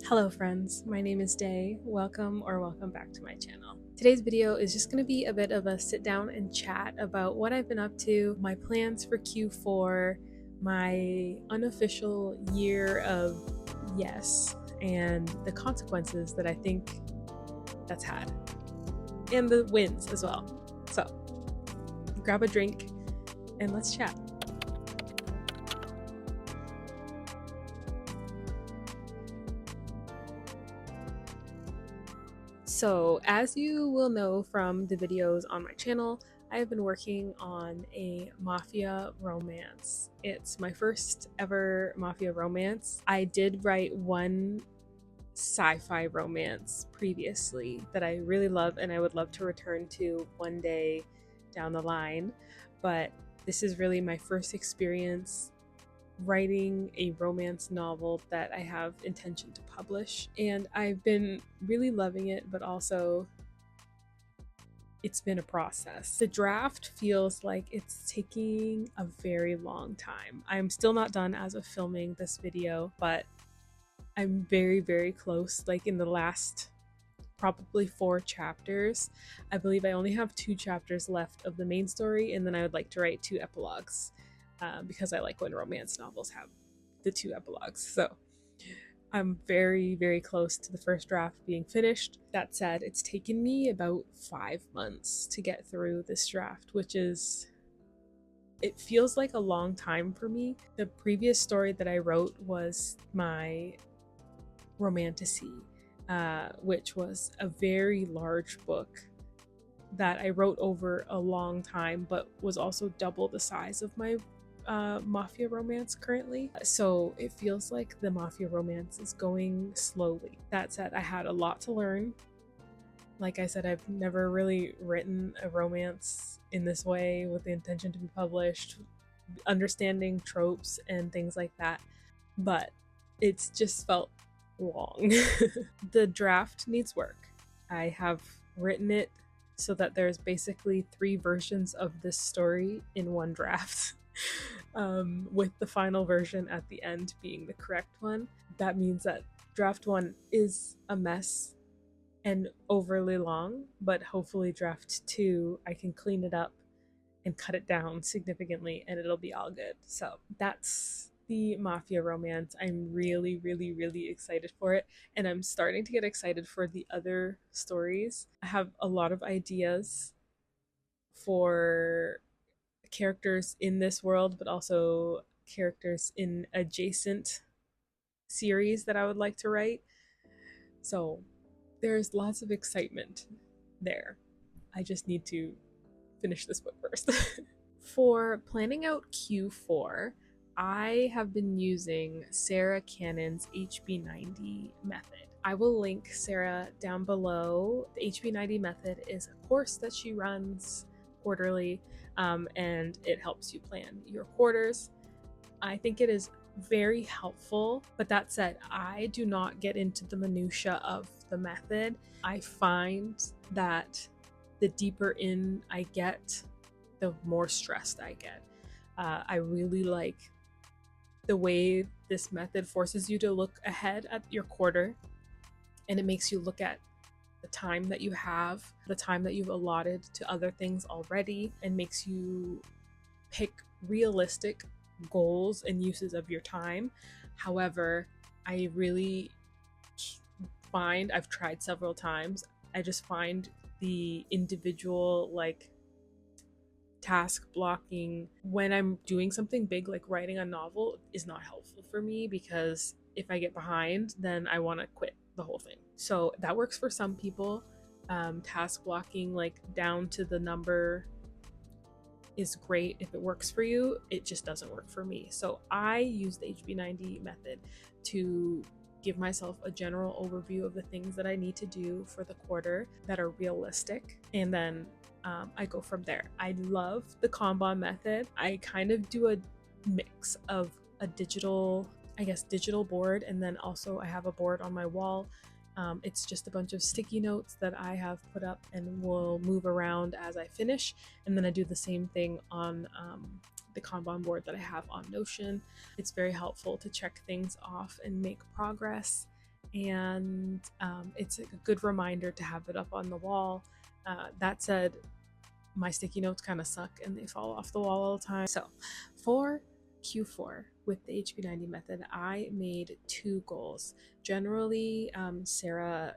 Hello friends, my name is Day. Welcome back to my channel. Today's video is just going to be a bit of a sit down and chat about what I've been up to, my plans for Q4, my unofficial year of yes, and the consequences that I think that's had, and the wins as well. So grab a drink and let's chat. So, as you will know from the videos on my channel, I have been working on a mafia romance. It's my first ever mafia romance. I did write one sci-fi romance previously that I really love and I would love to return to one day down the line, but this is really my first experience writing a romance novel that I have intention to publish, and I've been really loving it, but also it's been a process. The draft feels like it's taking a very long time. I'm still not done as of filming this video, but I'm very close. Like in the last probably 4 chapters, I believe I only have 2 chapters left of the main story, and then I would like to write 2 epilogues. Because I like when romance novels have the 2 epilogues. So I'm very close to the first draft being finished. That said, it's taken me about 5 months to get through this draft, which is, it feels like a long time for me. The previous story that I wrote was my romantasy, which was a very large book that I wrote over a long time, but was also double the size of my mafia romance currently. So it feels like the mafia romance is going slowly. That said, I had a lot to learn. Like I said, I've never really written a romance in this way with the intention to be published, understanding tropes and things like that, but it's just felt long. The draft needs work. I have written it so that there's basically 3 versions of this story in one draft. With the final version at the end being the correct one. That means that draft 1 is a mess and overly long, but hopefully draft 2 I can clean it up and cut it down significantly and it'll be all good. So that's the mafia romance. I'm really excited for it, and I'm starting to get excited for the other stories. I have a lot of ideas for characters in this world, but also characters in adjacent series that I would like to write. So there's lots of excitement there. I just need to finish this book first. For planning out Q4, I have been using Sarah Cannon's HB90 method. I will link Sarah down below. The HB90 method is a course that she runs quarterly, and it helps you plan your quarters. I think it is very helpful, but that said, I do not get into the minutia of the method. I find that the deeper in I get, the more stressed I get. I really like the way this method forces you to look ahead at your quarter, and it makes you look at the time that you have, the time that you've allotted to other things already, and makes you pick realistic goals and uses of your time. However, I really find, I've tried several times, I just find the individual like task blocking when I'm doing something big like writing a novel is not helpful for me, because if I get behind, then I want to quit the whole thing. So that works for some people. Task blocking like down to the number is great if it works for you. It just doesn't work for me. So I use the HB90 method to give myself a general overview of the things that I need to do for the quarter that are realistic, and then I go from there. I love the Kanban method. I kind of do a mix of a digital board, and then also I have a board on my wall. It's just a bunch of sticky notes that I have put up and will move around as I finish, and then I do the same thing on the Kanban board that I have on Notion. It's very helpful to check things off and make progress, and it's a good reminder to have it up on the wall. That said, my sticky notes kind of suck and they fall off the wall all the time. So for Q4 with the HB90 method, I made 2 goals. Generally, Sarah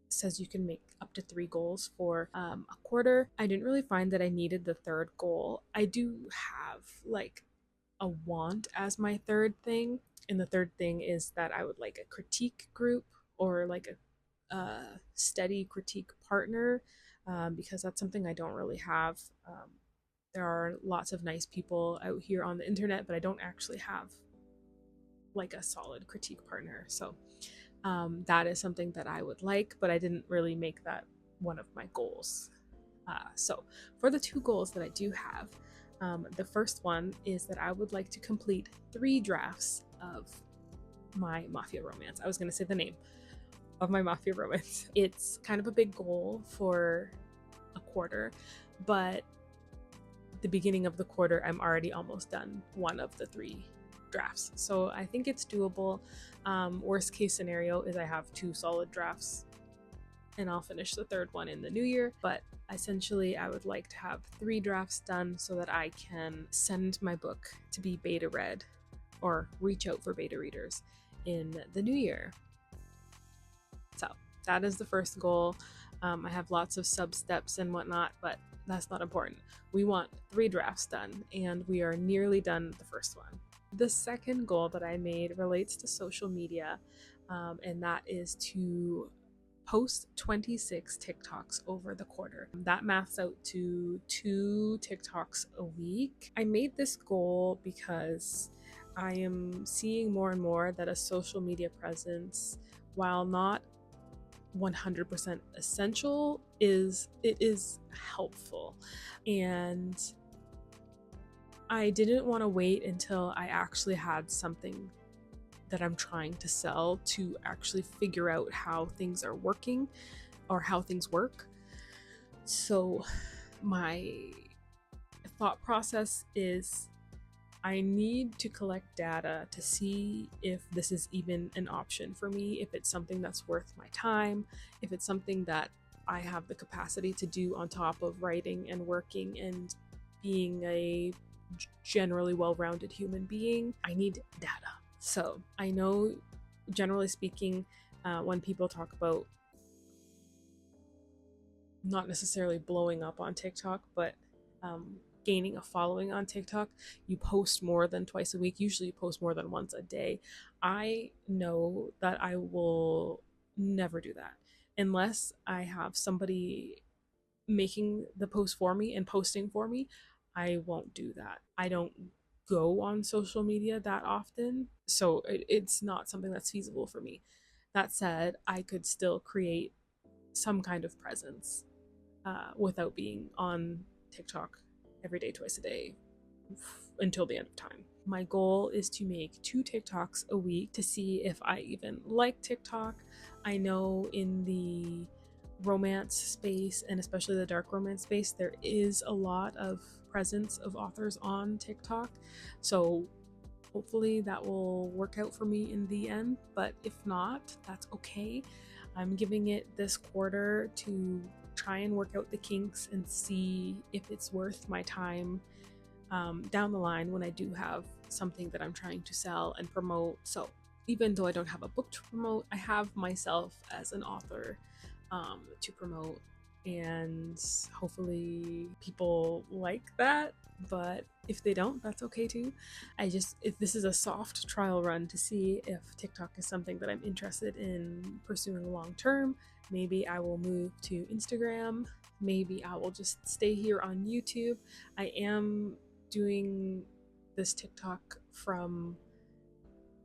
says you can make up to 3 goals for a quarter. I didn't really find that I needed the 3rd goal. I do have like a want as my 3rd thing, and the 3rd thing is that I would like a critique group or like a steady critique partner, because that's something I don't really have. There are lots of nice people out here on the internet, but I don't actually have like a solid critique partner. So that is something that I would like, but I didn't really make that one of my goals. So for the 2 goals that I do have, the first one is that I would like to complete 3 drafts of my mafia romance. I was going to say the name of my mafia romance. It's kind of a big goal for a quarter, but the beginning of the quarter, I'm already almost done one of the 3 drafts. So I think it's doable. Worst case scenario is I have 2 solid drafts and I'll finish the 3rd one in the new year. But essentially, I would like to have 3 drafts done so that I can send my book to be beta read or reach out for beta readers in the new year. So that is the first goal. I have lots of sub steps and whatnot, but that's not important. We want 3 drafts done, and we are nearly done the first one. The second goal that I made relates to social media, and that is to post 26 TikToks over the quarter. That maths out to 2 TikToks a week. I made this goal because I am seeing more and more that a social media presence, while not 100% essential, it is helpful. And I didn't want to wait until I actually had something that I'm trying to sell to actually figure out how things are working or how things work. So my thought process is I need to collect data to see if this is even an option for me, if it's something that's worth my time, if it's something that I have the capacity to do on top of writing and working and being a generally well-rounded human being. I need data. So I know, generally speaking, when people talk about not necessarily blowing up on TikTok, but gaining a following on TikTok, you post more than twice a week. Usually you post more than once a day. I know that I will never do that unless I have somebody making the post for me and posting for me. I won't do that. I don't go on social media that often, so it's not something that's feasible for me. That said, I could still create some kind of presence without being on TikTok every day, twice a day, until the end of time. My goal is to make 2 TikToks a week to see if I even like TikTok. I know in the romance space, and especially the dark romance space, there is a lot of presence of authors on TikTok, so hopefully that will work out for me in the end. But if not, that's okay. I'm giving it this quarter to try and work out the kinks and see if it's worth my time down the line when I do have something that I'm trying to sell and promote. So even though I don't have a book to promote, I have myself as an author to promote, and hopefully people like that. But if they don't, that's okay too. If this is a soft trial run to see if TikTok is something that I'm interested in pursuing long term, maybe I will move to Instagram. Maybe I will just stay here on YouTube. I am doing this TikTok from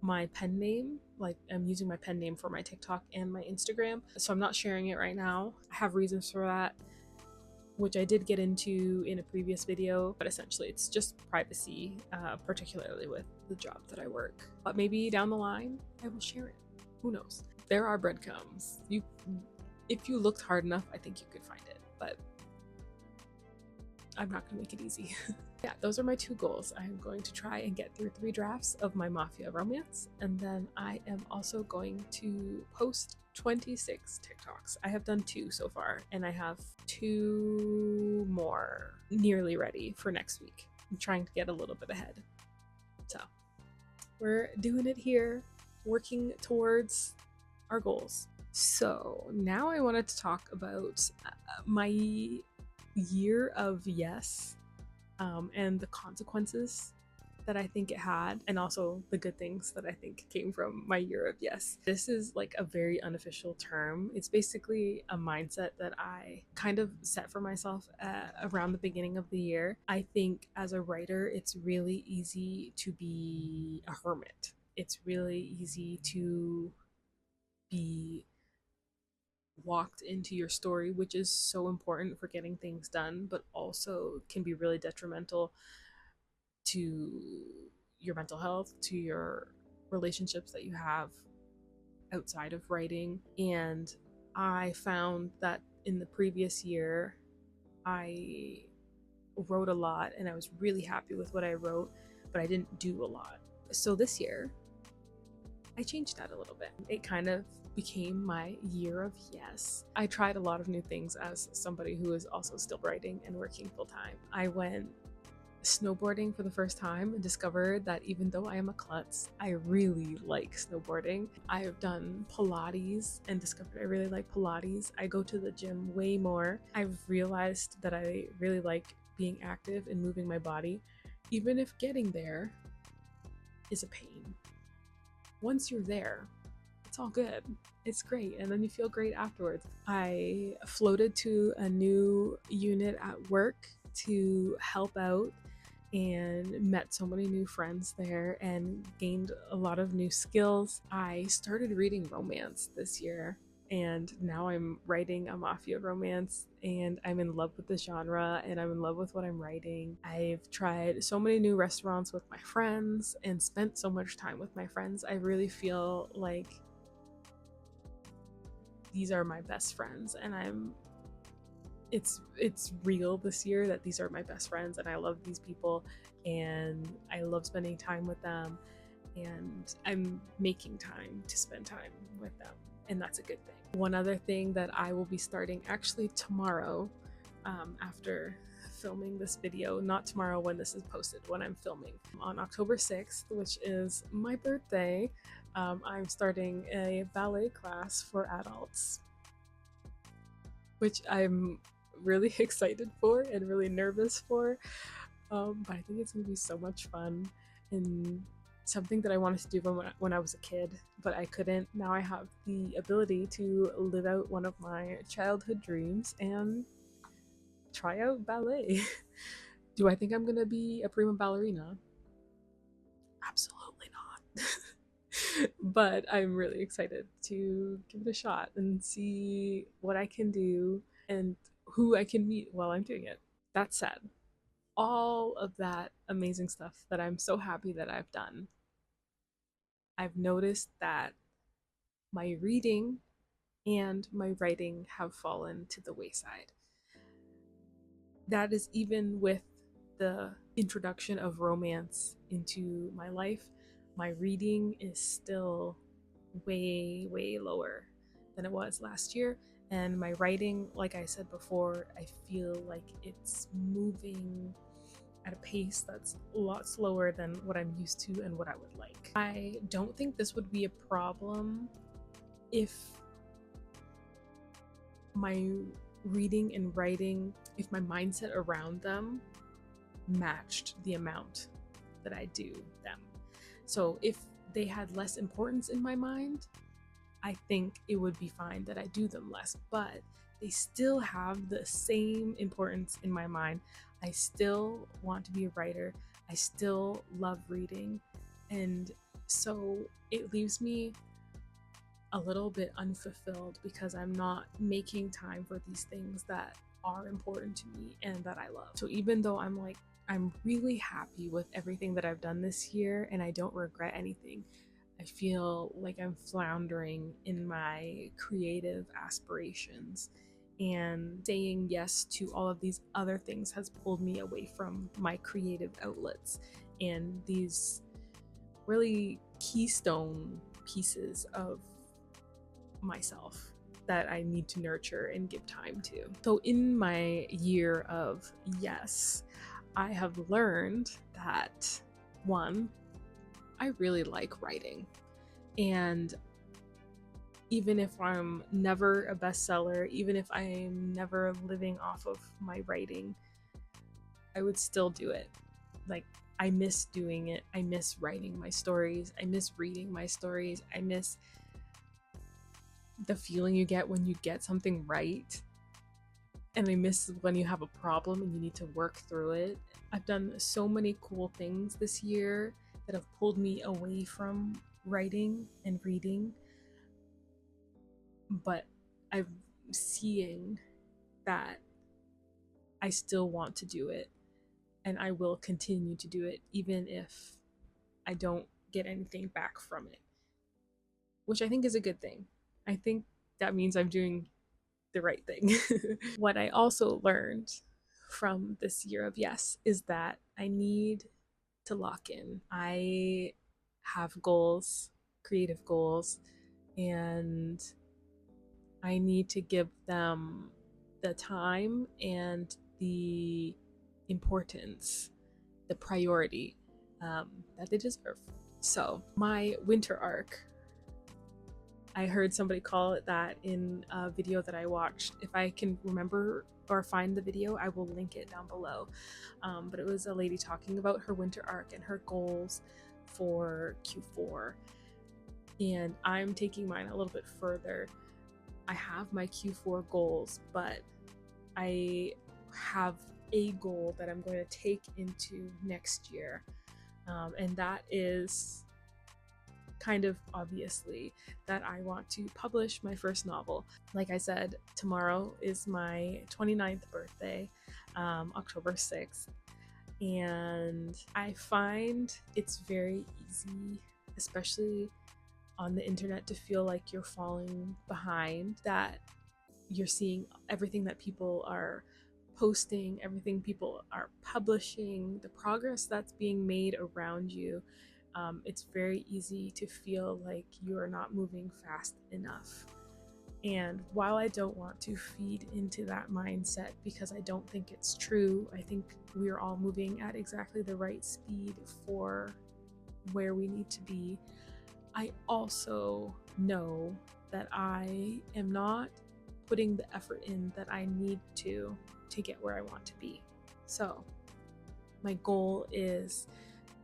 my pen name. Like, I'm using my pen name for my TikTok and my Instagram, so I'm not sharing it right now. I have reasons for that, which I did get into in a previous video, but essentially it's just privacy, particularly with the job that I work. But maybe down the line I will share it. Who knows? There are breadcrumbs. If you looked hard enough, I think you could find it. But I'm not gonna make it easy. Yeah, those are my two goals. I'm going to try and get through 3 drafts of my mafia romance, and then I am also going to post 26 TikToks. I have done 2 so far, and I have 2 more nearly ready for next week. I'm trying to get a little bit ahead. So we're doing it here, working towards our goals. So now I wanted to talk about my year of yes, and the consequences that I think it had, and also the good things that I think came from my year of yes. This is like a very unofficial term. It's basically a mindset that I kind of set for myself around the beginning of the year. I think as a writer, it's really easy to be a hermit. It's really easy to be walked into your story, which is so important for getting things done, but also can be really detrimental to your mental health, to your relationships that you have outside of writing. And I found that in the previous year, I wrote a lot and I was really happy with what I wrote, but I didn't do a lot. So this year, I changed that a little bit. It kind of became my year of yes. I tried a lot of new things as somebody who is also still writing and working full time. I went snowboarding for the first time and discovered that even though I am a klutz, I really like snowboarding. I've done Pilates and discovered I really like Pilates. I go to the gym way more. I've realized that I really like being active and moving my body, even if getting there is a pain. Once you're there, it's all good. It's great. And then you feel great afterwards. I floated to a new unit at work to help out and met so many new friends there and gained a lot of new skills. I started reading romance this year, and now I'm writing a mafia romance, and I'm in love with the genre and I'm in love with what I'm writing. I've tried so many new restaurants with my friends and spent so much time with my friends. I really feel like these are my best friends, and it's real this year that these are my best friends and I love these people and I love spending time with them, and I'm making time to spend time with them, and that's a good thing. One other thing that I will be starting actually tomorrow, after filming this video, not tomorrow when this is posted, when I'm filming on October 6th, which is my birthday, I'm starting a ballet class for adults, which I'm really excited for and really nervous for, but I think it's gonna be so much fun and something that I wanted to do when I was a kid, but I couldn't. Now I have the ability to live out one of my childhood dreams and try out ballet. Do I think I'm gonna be a prima ballerina? Absolutely not. But I'm really excited to give it a shot and see what I can do and who I can meet while I'm doing it. That said, all of that amazing stuff that I'm so happy that I've done, I've noticed that my reading and my writing have fallen to the wayside. That is even with the introduction of romance into my life. My reading is still way, way lower than it was last year. And my writing, like I said before, I feel like it's moving at a pace that's a lot slower than what I'm used to and what I would like. I don't think this would be a problem if my reading and writing, if my mindset around them matched the amount that I do them. So if they had less importance in my mind, I think it would be fine that I do them less, but they still have the same importance in my mind. I still want to be a writer. I still love reading. And so it leaves me a little bit unfulfilled because I'm not making time for these things that are important to me and that I love. So even though I'm really happy with everything that I've done this year and I don't regret anything, I feel like I'm floundering in my creative aspirations and saying yes to all of these other things has pulled me away from my creative outlets and these really keystone pieces of myself that I need to nurture and give time to. So in my year of yes, I have learned that one, I really like writing, and even if I'm never a bestseller, even if I'm never living off of my writing, I would still do it. Like, I miss doing it. I miss writing my stories. I miss reading my stories. I miss the feeling you get when you get something right. And I miss when you have a problem and you need to work through it. I've done so many cool things this year that have pulled me away from writing and reading, but I'm seeing that I still want to do it, and I will continue to do it even if I don't get anything back from it, which I think is a good thing. I think that means I'm doing the right thing. What I also learned from this year of yes is that I need to lock in. I have goals, creative goals, and I need to give them the time and the importance, the priority that they deserve. So, my winter arc, I heard somebody call it that in a video that I watched. If I can remember or find the video, I will link it down below. But it was a lady talking about her winter arc and her goals for Q4. And I'm taking mine a little bit further. I have my Q4 goals, but I have a goal that I'm going to take into next year. And that is kind of obviously that I want to publish my first novel. Like I said, tomorrow is my 29th birthday, October 6th. And I find it's very easy, especially on the internet, to feel like you're falling behind, that you're seeing everything that people are posting, everything people are publishing, the progress that's being made around you. It's very easy to feel like you are not moving fast enough. And while I don't want to feed into that mindset because I don't think it's true, I think we're all moving at exactly the right speed for where we need to be. I also know that I am not putting the effort in that I need to get where I want to be. So my goal is,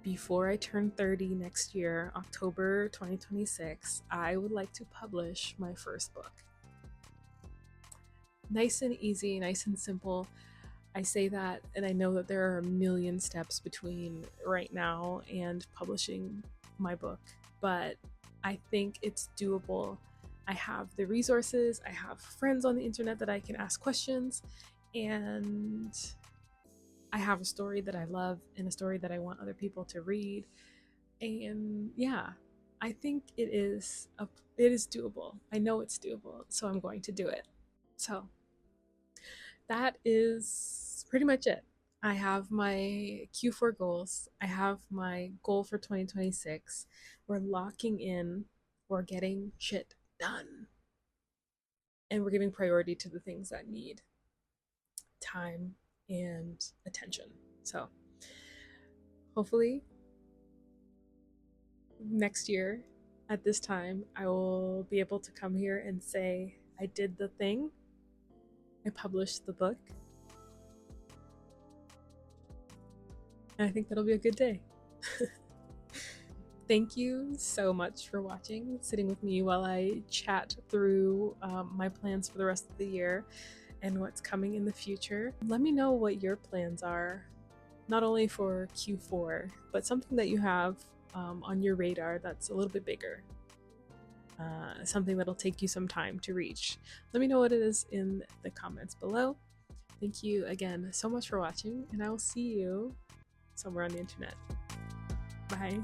before I turn 30 next year, October 2026, I would like to publish my first book. Nice and easy, nice and simple. I say that, and I know that there are a million steps between right now and publishing my book, but I think it's doable. I have the resources, I have friends on the internet that I can ask questions, and I have a story that I love and a story that I want other people to read. And yeah, I think it is doable. I know it's doable, so I'm going to do it. So that is pretty much it. I have my Q4 goals. I have my goal for 2026. We're locking in. We're getting shit done. And we're giving priority to the things that need time and attention. So hopefully next year at this time, I will be able to come here and say, I did the thing. I published the book. And I think that'll be a good day. Thank you so much for watching, sitting with me while I chat through my plans for the rest of the year and what's coming in the future. Let me know what your plans are, not only for Q4, but something that you have on your radar that's a little bit bigger. Something that'll take you some time to reach. Let me know what it is in the comments below. Thank you again so much for watching, and I will see you somewhere on the internet. Bye.